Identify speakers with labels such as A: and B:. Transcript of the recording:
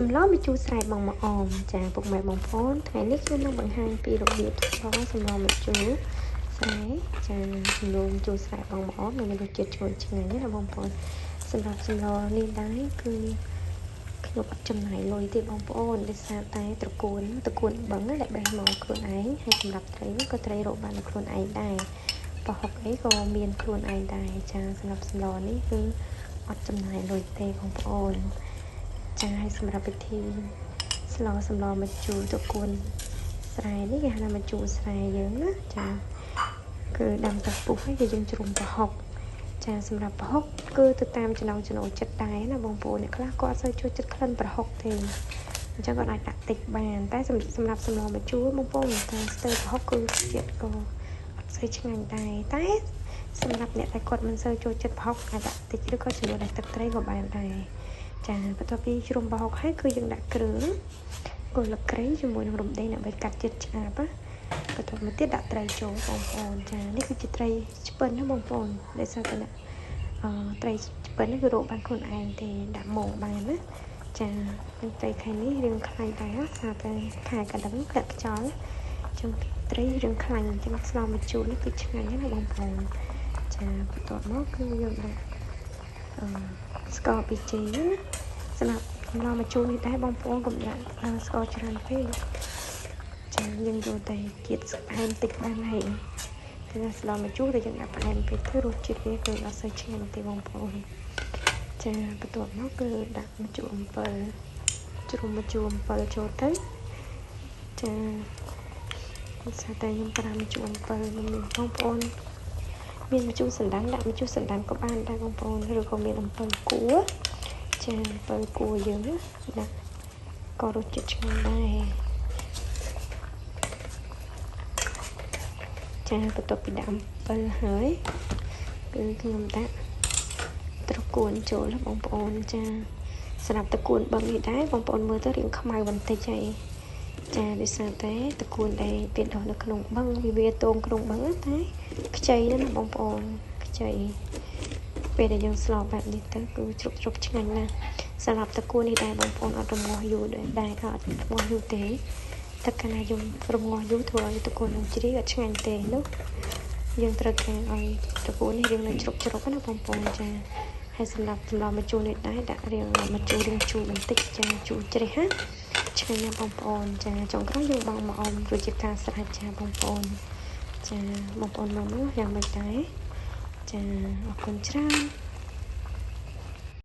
A: សម្លម្ជូរស្រែបងមកអមចាពុកម៉ែបងប្អូនថ្ងៃនេះខ្ញុំនឹងបង្ហាញពីរបៀបធ្វើសម្លម្ជូរស្រែចាសម្លម្ជូរស្រែបងមកអមមានរសជាតិឈ្ងុយឆ្ងាញ់ណាបងប្អូនសម្រាប់សម្លនេះដែរគឺខ្ញុំអត់ចំណាយលុយទេបងប្អូនដោយសារតែត្រកួនបឹងដែលបេះមកខ្លួនឯងហើយសម្រាប់ត្រីក៏ត្រីរកបានខ្លួនឯងដែរប្រហុកអីក៏មានខ្លួនឯងដែរចាសម្រាប់សម្លនេះគឺអត់ចំណាយលុយទេបងប្អូនចាឲ្យសម្រាប់ពិធីស្លសម្លម្ជូរត្រកួនស្រែនេះគេហៅថាម្ជូរស្រែយើងណាចាគឺដាំទឹកពុះហើយគឺយើងជ្រុំប្រហុកចាសម្រាប់ប្រហុកគឺទៅតាមចំណង់ចំណូលចិត្តដែរណាបងប្អូនអ្នកខ្លះក៏អត់សូវចូលចិត្តក្លិនប្រហុកទេអញ្ចឹងក៏អាចដាក់តិចបានតែសម្រាប់សម្លម្ជូរបងប្អូនតែស្ទើរប្រហុកគឺជាតិក៏អត់សូវឆ្ងាញ់ដែរតែសម្រាប់អ្នកដែលគាត់មិនសូវចូលចិត្តប្រហុកអាចដាក់តិចឬក៏ជាមួយដាក់ទឹកត្រីក៏បានដែរចាបន្ទាប់ពីជ្រុំប្រហុកហើយគឺយើងដាក់គ្រឿងគល់ស្លឹកគ្រៃជាមួយនឹងរំដេងដើម្បីកាត់ជាតិឆ្អាបណាបន្ទាប់មកទៀតដាក់ត្រីចូលបងប្អូនចានេះគឺជាត្រីឆ្ពិនណាបងប្អូនដែលសារតែត្រីឆ្ពិននេះគឺរកបានខ្លួនឯងទេដាក់មកបានណាចានឹងត្រីខែនេះរឿងខ្លាញ់ដែរសារតែខែកណ្ដឹងកាត់ខ្យល់ចឹងត្រីរឿងខ្លាញ់ចឹងស្លម្ជូរនេះគឺឆ្ងាញ់ណាបងប្អូនចាបន្ទាប់មកគឺយើងដាក់ស្ករប៊ីចេងណាសម្រាប់សម្លម្ជូរនេះដែរបងប្អូនកុំដាក់ស្ករច្រើនពេកចាយើងយកតែជាតិផ្អែមតិចបានហើយគឺស្លម្ជូរដែលយើងដាក់ផ្អែមពេកគឺរសជាតិវាគឺអត់សូវឆ្ងាញ់ទេបងប្អូនចាបន្ទាប់មកគឺដាក់ម្ជូរអំពិលជ្រុំម្ជូរអំពិលចូលទៅចាសារតែខ្ញុំប្រើម្ជូរអំពិលនឹងបងប្អូនមានម្ជូរសណ្តាន់ដាក់ម្ជូរសណ្តាន់ក៏បានដែរបងប្អូនឬក៏មានអំពិលគួរចាអំពិលគួរយើងដាក់ក៏រសជាតិឆ្ងាញ់ដែរចាបន្ទាប់ពីដាក់អំពិលហើយគឺខ្ញុំដាក់ត្រកួនចូលបងប្អូនចាសម្រាប់ត្រកួនបឹងនេះដែរបងប្អូនមើលទៅរាងខ្មៅបន្តិចហើយចាដោយសារតែត្រកួនដែលវាដុះនៅក្នុងបឹងវាតងក្នុងបឹងតែខ្ចីណាបងប្អូនខ្ចីពេលដែលយើងស្លបែបនេះទៅគឺជ្រុបឆ្ងាញ់ណាស់សម្រាប់ត្រកួននេះដែរបងប្អូនអត់រងាស់យូរដែរក៏អត់រងាស់យូរទេតែកាលណាយើងរងាស់យូរធ្វើឲ្យត្រកួននឹងជ្រីអត់ឆ្ងាញ់ទេនោះយើងត្រូវការឲ្យត្រកួននេះរៀងនៅជ្រុបណាបងប្អូនចាហើយសម្រាប់សម្លម្ជូរនេះដែរដាក់រៀងម្ជូររៀងជូរបន្តិចចាជូរជ្រេះណាឆ្ងាញ់ណាស់បងប្អូនចាចុងក្រោយយើងបងមកអមរួចជាការស្រេចចាបងប្អូនចាបងប្អូនមើលយ៉ាងម៉េចដែរចាអរគុណច្រើន